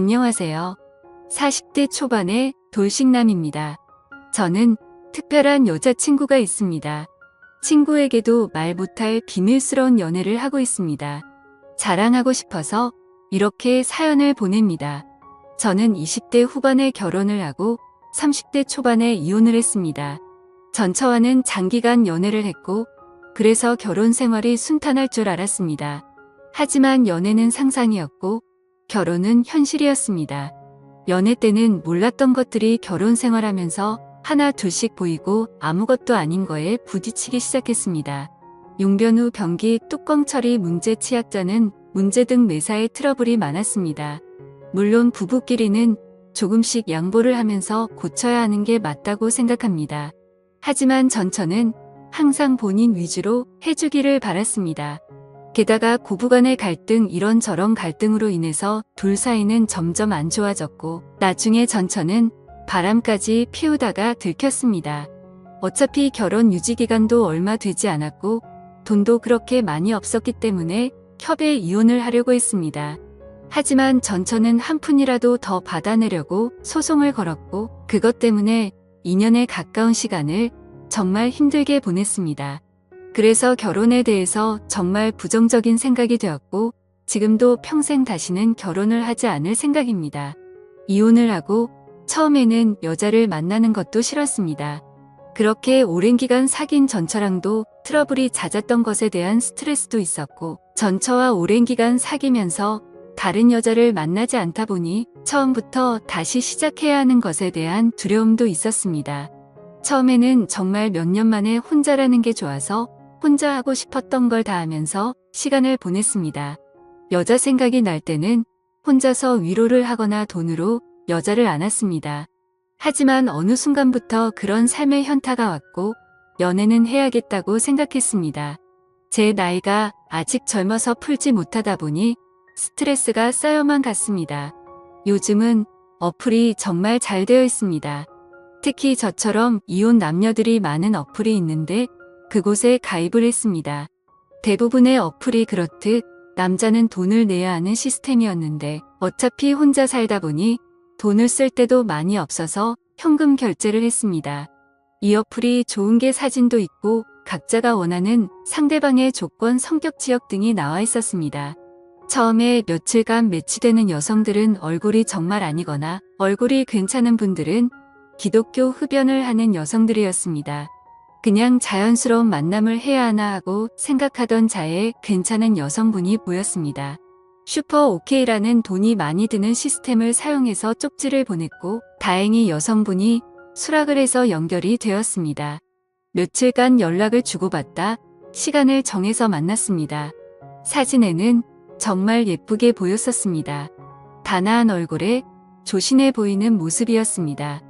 안녕하세요. 40대 초반의 돌싱남입니다. 저는 특별한 여자친구가 있습니다. 친구에게도 말 못할 비밀스러운 연애를 하고 있습니다. 자랑하고 싶어서 이렇게 사연을 보냅니다. 저는 20대 후반에 결혼을 하고 30대 초반에 이혼을 했습니다. 전처와는 장기간 연애를 했고 그래서 결혼 생활이 순탄할 줄 알았습니다. 하지만 연애는 상상이었고 결혼은 현실이었습니다. 연애 때는 몰랐던 것들이 결혼 생활하면서 하나 둘씩 보이고 아무것도 아닌 거에 부딪히기 시작했습니다. 용변 후 변기 뚜껑 처리 문제 치약자는 문제 등 매사에 트러블이 많았습니다. 물론 부부끼리는 조금씩 양보를 하면서 고쳐야 하는 게 맞다고 생각합니다. 하지만 전처는 항상 본인 위주로 해주기를 바랐습니다. 게다가 고부간의 갈등 이런저런 갈등으로 인해서 둘 사이는 점점 안 좋아졌고 나중에 전처는 바람까지 피우다가 들켰습니다. 어차피 결혼 유지기간도 얼마 되지 않았고 돈도 그렇게 많이 없었기 때문에 협의 이혼을 하려고 했습니다. 하지만 전처는 한 푼이라도 더 받아내려고 소송을 걸었고 그것 때문에 2년에 가까운 시간을 정말 힘들게 보냈습니다. 그래서 결혼에 대해서 정말 부정적인 생각이 되었고 지금도 평생 다시는 결혼을 하지 않을 생각입니다. 이혼을 하고 처음에는 여자를 만나는 것도 싫었습니다. 그렇게 오랜 기간 사귄 전처랑도 트러블이 잦았던 것에 대한 스트레스도 있었고 전처와 오랜 기간 사귀면서 다른 여자를 만나지 않다 보니 처음부터 다시 시작해야 하는 것에 대한 두려움도 있었습니다. 처음에는 정말 몇 년 만에 혼자라는 게 좋아서 혼자 하고 싶었던 걸 다 하면서 시간을 보냈습니다. 여자 생각이 날 때는 혼자서 위로를 하거나 돈으로 여자를 안았습니다. 하지만 어느 순간부터 그런 삶의 현타가 왔고 연애는 해야겠다고 생각했습니다. 제 나이가 아직 젊어서 풀지 못하다 보니 스트레스가 쌓여만 갔습니다. 요즘은 어플이 정말 잘 되어 있습니다. 특히 저처럼 이혼 남녀들이 많은 어플이 있는데 그곳에 가입을 했습니다. 대부분의 어플이 그렇듯 남자는 돈을 내야 하는 시스템이었는데 어차피 혼자 살다 보니 돈을 쓸 때도 많이 없어서 현금 결제를 했습니다. 이 어플이 좋은 게 사진도 있고 각자가 원하는 상대방의 조건, 성격, 지역 등이 나와 있었습니다. 처음에 며칠간 매치되는 여성들은 얼굴이 정말 아니거나 얼굴이 괜찮은 분들은 기독교 흡연을 하는 여성들이었습니다. 그냥 자연스러운 만남을 해야 하나 하고 생각하던 자에 괜찮은 여성분이 보였습니다. 슈퍼 오케이라는 돈이 많이 드는 시스템을 사용해서 쪽지를 보냈고 다행히 여성분이 수락을 해서 연결이 되었습니다. 며칠간 연락을 주고받다 시간을 정해서 만났습니다. 사진에는 정말 예쁘게 보였었습니다. 단아한 얼굴에 조신해 보이는 모습이었습니다.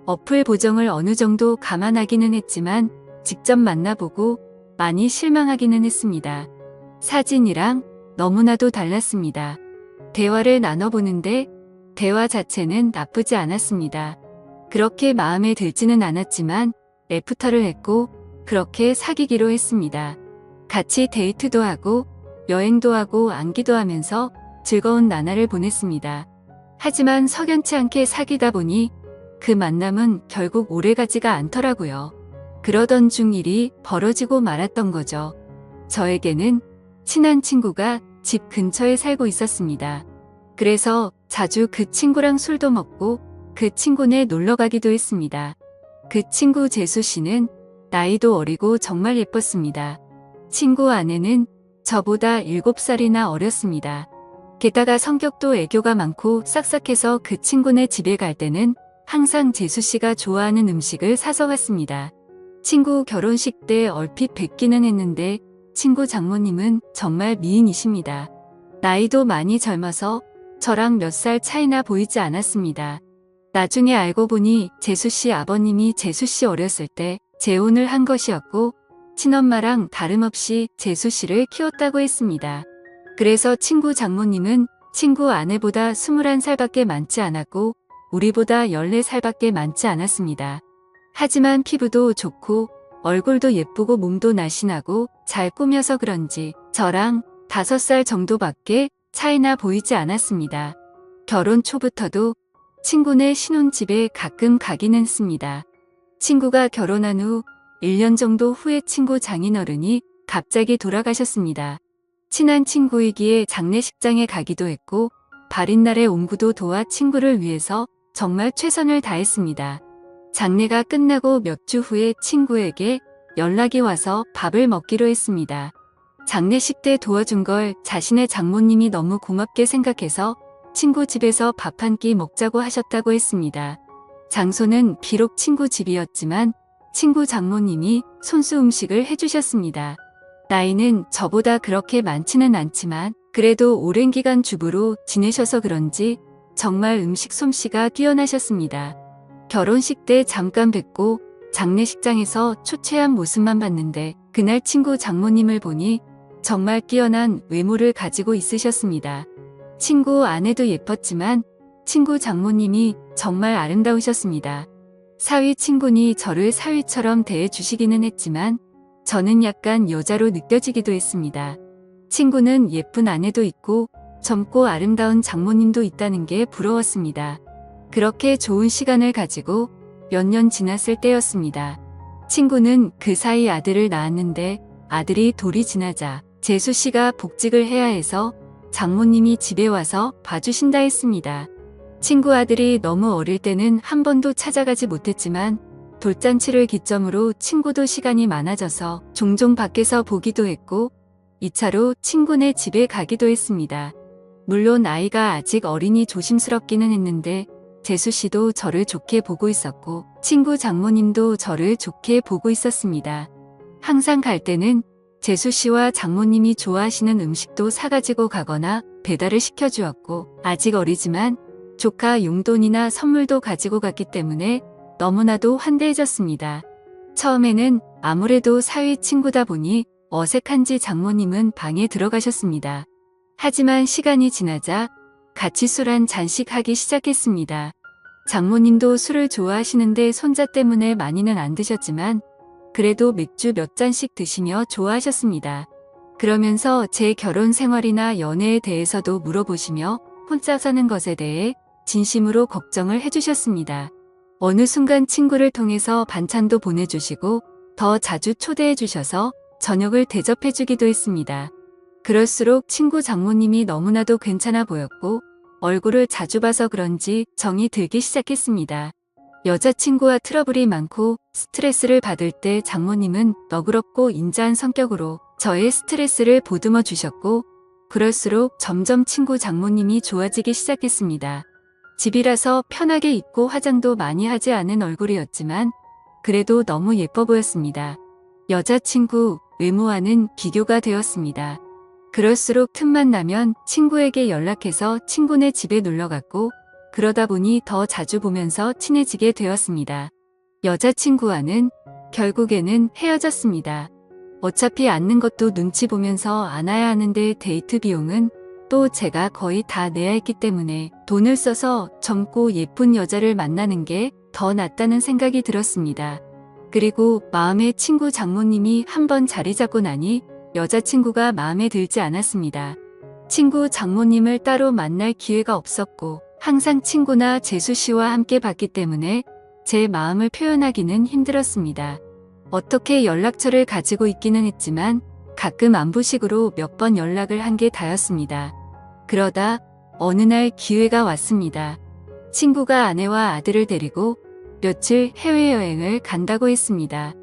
어플 보정을 어느 정도 감안하기는 했지만 직접 만나보고 많이 실망하기는 했습니다. 사진이랑 너무나도 달랐습니다. 대화를 나눠보는데 대화 자체는 나쁘지 않았습니다. 그렇게 마음에 들지는 않았지만 애프터를 했고 그렇게 사귀기로 했습니다. 같이 데이트도 하고 여행도 하고 안기도 하면서 즐거운 나날을 보냈습니다. 하지만 석연치 않게 사귀다 보니 그 만남은 결국 오래가지가 않더라고요. 그러던 중 일이 벌어지고 말았던 거죠. 저에게는 친한 친구가 집 근처에 살고 있었습니다. 그래서 자주 그 친구랑 술도 먹고 그 친구네 놀러 가기도 했습니다. 그 친구 재수 씨는 나이도 어리고 정말 예뻤습니다. 친구 아내는 저보다 7살이나 어렸습니다. 게다가 성격도 애교가 많고 싹싹해서 그 친구네 집에 갈 때는 항상 재수 씨가 좋아하는 음식을 사서 갔습니다. 친구 결혼식 때 얼핏 뵙기는 했는데 친구 장모님은 정말 미인이십니다. 나이도 많이 젊어서 저랑 몇 살 차이나 보이지 않았습니다. 나중에 알고 보니 재수 씨 아버님이 재수 씨 어렸을 때 재혼을 한 것이었고 친엄마랑 다름없이 재수 씨를 키웠다고 했습니다. 그래서 친구 장모님은 친구 아내보다 21살밖에 많지 않았고 우리보다 14살밖에 많지 않았습니다. 하지만 피부도 좋고 얼굴도 예쁘고 몸도 날씬하고 잘 꾸며서 그런지 저랑 5살 정도밖에 차이나 보이지 않았습니다. 결혼 초부터도 친구네 신혼집에 가끔 가긴 했습니다. 친구가 결혼한 후 1년 정도 후에 친구 장인어른이 갑자기 돌아가셨습니다. 친한 친구이기에 장례식장에 가기도 했고 발인날에 옹구도 도와 친구를 위해서 정말 최선을 다했습니다. 장례가 끝나고 몇 주 후에 친구에게 연락이 와서 밥을 먹기로 했습니다. 장례식 때 도와준 걸 자신의 장모님이 너무 고맙게 생각해서 친구 집에서 밥 한 끼 먹자고 하셨다고 했습니다. 장소는 비록 친구 집이었지만 친구 장모님이 손수 음식을 해주셨습니다. 나이는 저보다 그렇게 많지는 않지만 그래도 오랜 기간 주부로 지내셔서 그런지 정말 음식 솜씨가 뛰어나셨습니다. 결혼식 때 잠깐 뵙고 장례식장에서 초췌한 모습만 봤는데 그날 친구 장모님을 보니 정말 뛰어난 외모를 가지고 있으셨습니다. 친구 아내도 예뻤지만 친구 장모님이 정말 아름다우셨습니다. 사위 친구니 저를 사위처럼 대해주시기는 했지만 저는 약간 여자로 느껴지기도 했습니다. 친구는 예쁜 아내도 있고 젊고 아름다운 장모님도 있다는 게 부러웠습니다. 그렇게 좋은 시간을 가지고 몇 년 지났을 때였습니다. 친구는 그 사이 아들을 낳았는데 아들이 돌이 지나자 재수 씨가 복직을 해야 해서 장모님이 집에 와서 봐주신다 했습니다. 친구 아들이 너무 어릴 때는 한 번도 찾아가지 못했지만 돌잔치를 기점으로 친구도 시간이 많아져서 종종 밖에서 보기도 했고 2차로 친구네 집에 가기도 했습니다. 물론 아이가 아직 어리니 조심스럽기는 했는데 재수 씨도 저를 좋게 보고 있었고 친구 장모님도 저를 좋게 보고 있었습니다. 항상 갈 때는 재수 씨와 장모님이 좋아하시는 음식도 사가지고 가거나 배달을 시켜주었고 아직 어리지만 조카 용돈이나 선물도 가지고 갔기 때문에 너무나도 환대해졌습니다. 처음에는 아무래도 사위 친구다 보니 어색한지 장모님은 방에 들어가셨습니다. 하지만 시간이 지나자 같이 술 한 잔씩 하기 시작했습니다. 장모님도 술을 좋아하시는데 손자 때문에 많이는 안 드셨지만 그래도 맥주 몇 잔씩 드시며 좋아하셨습니다. 그러면서 제 결혼 생활이나 연애에 대해서도 물어보시며 혼자 사는 것에 대해 진심으로 걱정을 해주셨습니다. 어느 순간 친구를 통해서 반찬도 보내주시고 더 자주 초대해 주셔서 저녁을 대접해 주기도 했습니다. 그럴수록 친구 장모님이 너무나도 괜찮아 보였고 얼굴을 자주 봐서 그런지 정이 들기 시작했습니다. 여자친구와 트러블이 많고 스트레스를 받을 때 장모님은 너그럽고 인자한 성격으로 저의 스트레스를 보듬어 주셨고 그럴수록 점점 친구 장모님이 좋아지기 시작했습니다. 집이라서 편하게 입고 화장도 많이 하지 않은 얼굴이었지만 그래도 너무 예뻐 보였습니다. 여자친구 외모와는 비교가 되었습니다. 그럴수록 틈만 나면 친구에게 연락해서 친구네 집에 놀러갔고 그러다 보니 더 자주 보면서 친해지게 되었습니다. 여자친구와는 결국에는 헤어졌습니다. 어차피 앉는 것도 눈치 보면서 안아야 하는데 데이트 비용은 또 제가 거의 다 내야 했기 때문에 돈을 써서 젊고 예쁜 여자를 만나는 게 더 낫다는 생각이 들었습니다. 그리고 마음의 친구 장모님이 한번 자리 잡고 나니 여자친구가 마음에 들지 않았습니다. 친구 장모님을 따로 만날 기회가 없었고 항상 친구나 재수 씨와 함께 봤기 때문에 제 마음을 표현하기는 힘들었습니다. 어떻게 연락처를 가지고 있기는 했지만 가끔 안부식으로 몇 번 연락을 한 게 다였습니다. 그러다 어느 날 기회가 왔습니다. 친구가 아내와 아들을 데리고 며칠 해외여행을 간다고 했습니다.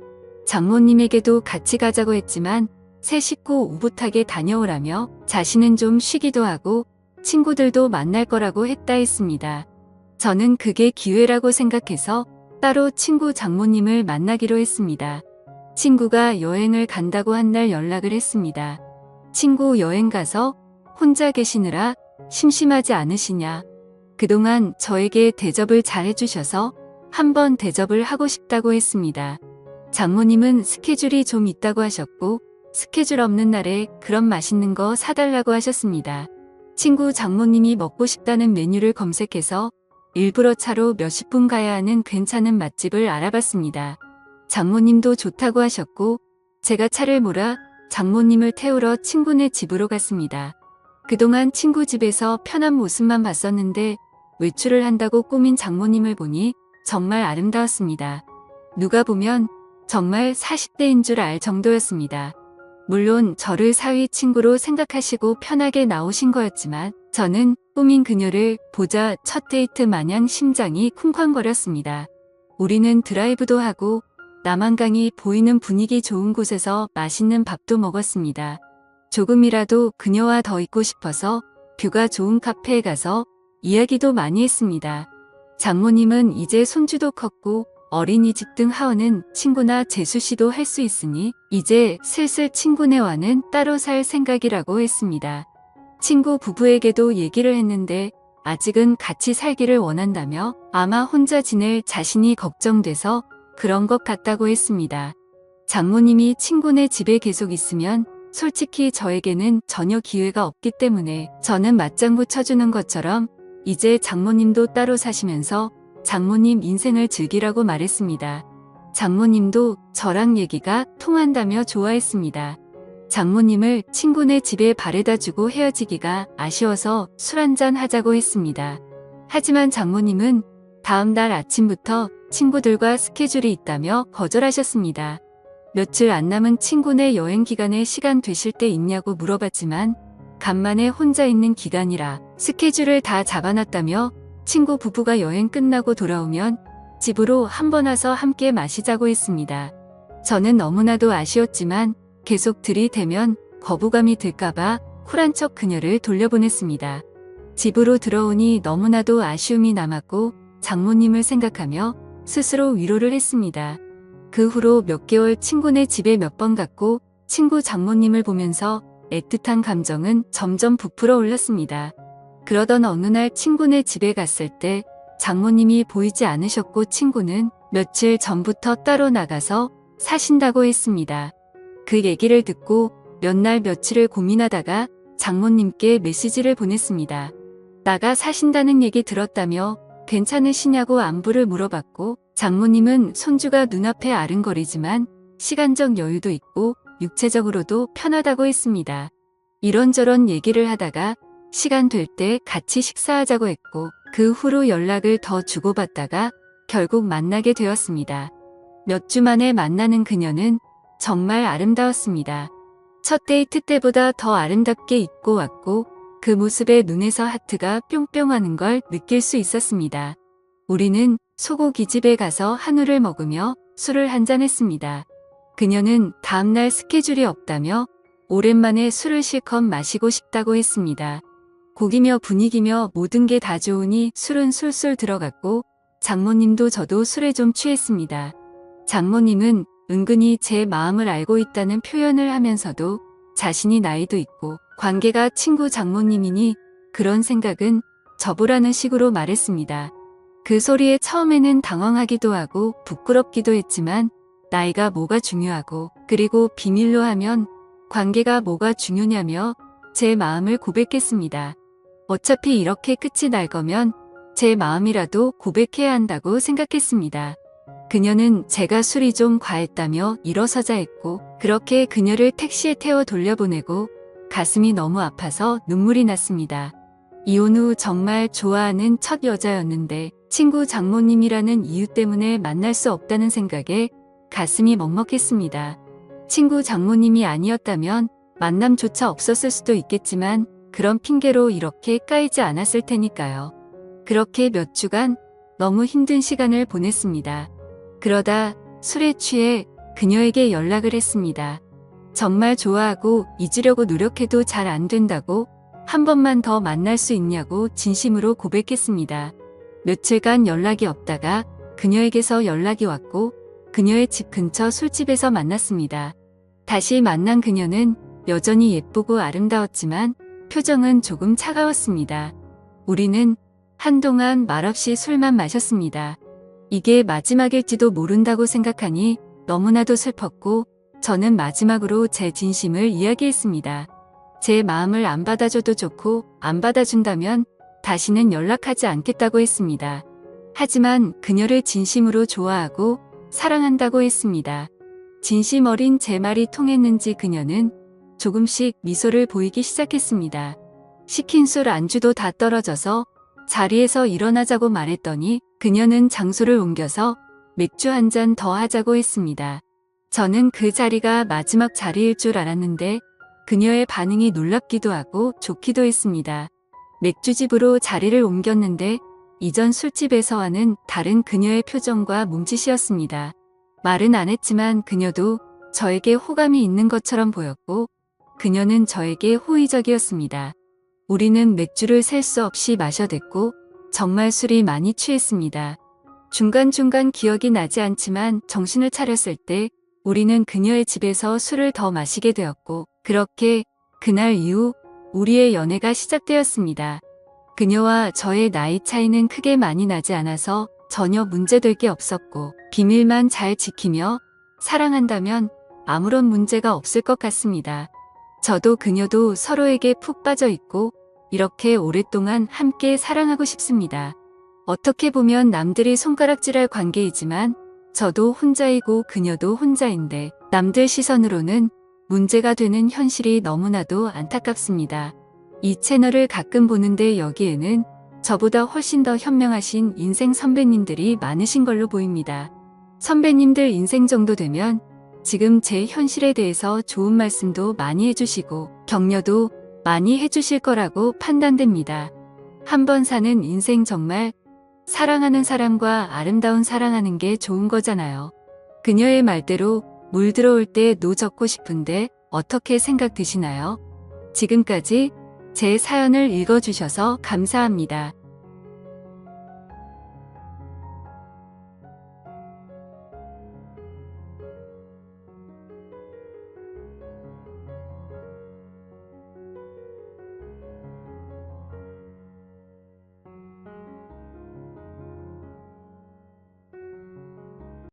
장모님에게도 같이 가자고 했지만 새 식구 오붓하게 다녀오라며 자신은 좀 쉬기도 하고 친구들도 만날 거라고 했다 했습니다. 저는 그게 기회라고 생각해서 따로 친구 장모님을 만나기로 했습니다. 친구가 여행을 간다고 한 날 연락을 했습니다. 친구 여행 가서 혼자 계시느라 심심하지 않으시냐. 그동안 저에게 대접을 잘 해주셔서 한번 대접을 하고 싶다고 했습니다. 장모님은 스케줄이 좀 있다고 하셨고 스케줄 없는 날에 그런 맛있는 거 사달라고 하셨습니다. 친구 장모님이 먹고 싶다는 메뉴를 검색해서 일부러 차로 몇십 분 가야 하는 괜찮은 맛집을 알아봤습니다. 장모님도 좋다고 하셨고 제가 차를 몰아 장모님을 태우러 친구네 집으로 갔습니다. 그동안 친구 집에서 편한 모습만 봤었는데 외출을 한다고 꾸민 장모님을 보니 정말 아름다웠습니다. 누가 보면 정말 40대인 줄 알 정도였습니다. 물론 저를 사위 친구로 생각하시고 편하게 나오신 거였지만 저는 꾸민 그녀를 보자 첫 데이트 마냥 심장이 쿵쾅거렸습니다. 우리는 드라이브도 하고 남한강이 보이는 분위기 좋은 곳에서 맛있는 밥도 먹었습니다. 조금이라도 그녀와 더 있고 싶어서 뷰가 좋은 카페에 가서 이야기도 많이 했습니다. 장모님은 이제 손주도 컸고 어린이집 등 하원은 친구나 재수씨도 할 수 있으니 이제 슬슬 친구네와는 따로 살 생각이라고 했습니다. 친구 부부에게도 얘기를 했는데 아직은 같이 살기를 원한다며 아마 혼자 지낼 자신이 걱정돼서 그런 것 같다고 했습니다. 장모님이 친구네 집에 계속 있으면 솔직히 저에게는 전혀 기회가 없기 때문에 저는 맞장구 쳐주는 것처럼 이제 장모님도 따로 사시면서 장모님 인생을 즐기라고 말했습니다. 장모님도 저랑 얘기가 통한다며 좋아했습니다. 장모님을 친구네 집에 바래다 주고 헤어지기가 아쉬워서 술 한잔 하자고 했습니다. 하지만 장모님은 다음 날 아침부터 친구들과 스케줄이 있다며 거절하셨습니다. 며칠 안 남은 친구네 여행 기간에 시간 되실 때 있냐고 물어봤지만 간만에 혼자 있는 기간이라 스케줄을 다 잡아놨다며 친구 부부가 여행 끝나고 돌아오면 집으로 한번 와서 함께 마시자고 했습니다. 저는 너무나도 아쉬웠지만 계속 들이대면 거부감이 들까봐 쿨한 척 그녀를 돌려보냈습니다. 집으로 들어오니 너무나도 아쉬움이 남았고 장모님을 생각하며 스스로 위로를 했습니다. 그 후로 몇 개월 친구네 집에 몇 번 갔고 친구 장모님을 보면서 애틋한 감정은 점점 부풀어 올랐습니다. 그러던 어느 날 친구네 집에 갔을 때 장모님이 보이지 않으셨고 친구는 며칠 전부터 따로 나가서 사신다고 했습니다. 그 얘기를 듣고 몇 날 며칠을 고민하다가 장모님께 메시지를 보냈습니다. 나가 사신다는 얘기 들었다며 괜찮으시냐고 안부를 물어봤고 장모님은 손주가 눈앞에 아른거리지만 시간적 여유도 있고 육체적으로도 편하다고 했습니다. 이런저런 얘기를 하다가 시간 될 때 같이 식사하자고 했고 그 후로 연락을 더 주고받다가 결국 만나게 되었습니다. 몇 주 만에 만나는 그녀는 정말 아름다웠습니다. 첫 데이트 때보다 더 아름답게 입고 왔고 그 모습에 눈에서 하트가 뿅뿅하는 걸 느낄 수 있었습니다. 우리는 소고기집에 가서 한우를 먹으며 술을 한잔했습니다. 그녀는 다음날 스케줄이 없다며 오랜만에 술을 실컷 마시고 싶다고 했습니다. 고기며 분위기며 모든 게 다 좋으니 술은 술술 들어갔고 장모님도 저도 술에 좀 취했습니다. 장모님은 은근히 제 마음을 알고 있다는 표현을 하면서도 자신이 나이도 있고 관계가 친구 장모님이니 그런 생각은 접으라는 식으로 말했습니다. 그 소리에 처음에는 당황하기도 하고 부끄럽기도 했지만 나이가 뭐가 중요하고 그리고 비밀로 하면 관계가 뭐가 중요냐며 제 마음을 고백했습니다. 어차피 이렇게 끝이 날 거면 제 마음이라도 고백해야 한다고 생각했습니다. 그녀는 제가 술이 좀 과했다며 일어서자 했고 그렇게 그녀를 택시에 태워 돌려보내고 가슴이 너무 아파서 눈물이 났습니다. 이혼 후 정말 좋아하는 첫 여자였는데 친구 장모님이라는 이유 때문에 만날 수 없다는 생각에 가슴이 먹먹했습니다. 친구 장모님이 아니었다면 만남조차 없었을 수도 있겠지만 그런 핑계로 이렇게 까이지 않았을 테니까요. 그렇게 몇 주간 너무 힘든 시간을 보냈습니다. 그러다 술에 취해 그녀에게 연락을 했습니다. 정말 좋아하고 잊으려고 노력해도 잘 안 된다고 한 번만 더 만날 수 있냐고 진심으로 고백했습니다. 며칠간 연락이 없다가 그녀에게서 연락이 왔고 그녀의 집 근처 술집에서 만났습니다. 다시 만난 그녀는 여전히 예쁘고 아름다웠지만 표정은 조금 차가웠습니다. 우리는 한동안 말없이 술만 마셨습니다. 이게 마지막일지도 모른다고 생각하니 너무나도 슬펐고 저는 마지막으로 제 진심을 이야기했습니다. 제 마음을 안 받아줘도 좋고 안 받아준다면 다시는 연락하지 않겠다고 했습니다. 하지만 그녀를 진심으로 좋아하고 사랑한다고 했습니다. 진심 어린 제 말이 통했는지 그녀는 조금씩 미소를 보이기 시작했습니다. 시킨 술 안주도 다 떨어져서 자리에서 일어나자고 말했더니 그녀는 장소를 옮겨서 맥주 한 잔 더 하자고 했습니다. 저는 그 자리가 마지막 자리일 줄 알았는데 그녀의 반응이 놀랍기도 하고 좋기도 했습니다. 맥주집으로 자리를 옮겼는데 이전 술집에서와는 다른 그녀의 표정과 몸짓이었습니다. 말은 안 했지만 그녀도 저에게 호감이 있는 것처럼 보였고 그녀는 저에게 호의적이었습니다. 우리는 맥주를 셀 수 없이 마셔댔고 정말 술이 많이 취했습니다. 중간중간 기억이 나지 않지만 정신을 차렸을 때 우리는 그녀의 집에서 술을 더 마시게 되었고 그렇게 그날 이후 우리의 연애가 시작되었습니다. 그녀와 저의 나이 차이는 크게 많이 나지 않아서 전혀 문제될 게 없었고 비밀만 잘 지키며 사랑한다면 아무런 문제가 없을 것 같습니다. 저도 그녀도 서로에게 푹 빠져 있고 이렇게 오랫동안 함께 사랑하고 싶습니다. 어떻게 보면 남들이 손가락질할 관계이지만 저도 혼자이고 그녀도 혼자인데 남들 시선으로는 문제가 되는 현실이 너무나도 안타깝습니다. 이 채널을 가끔 보는데 여기에는 저보다 훨씬 더 현명하신 인생 선배님들이 많으신 걸로 보입니다. 선배님들 인생 정도 되면 지금 제 현실에 대해서 좋은 말씀도 많이 해주시고 격려도 많이 해주실 거라고 판단됩니다. 한번 사는 인생 정말 사랑하는 사람과 아름다운 사랑하는 게 좋은 거잖아요. 그녀의 말대로 물 들어올 때 노 젓고 싶은데 어떻게 생각 드시나요? 지금까지 제 사연을 읽어주셔서 감사합니다.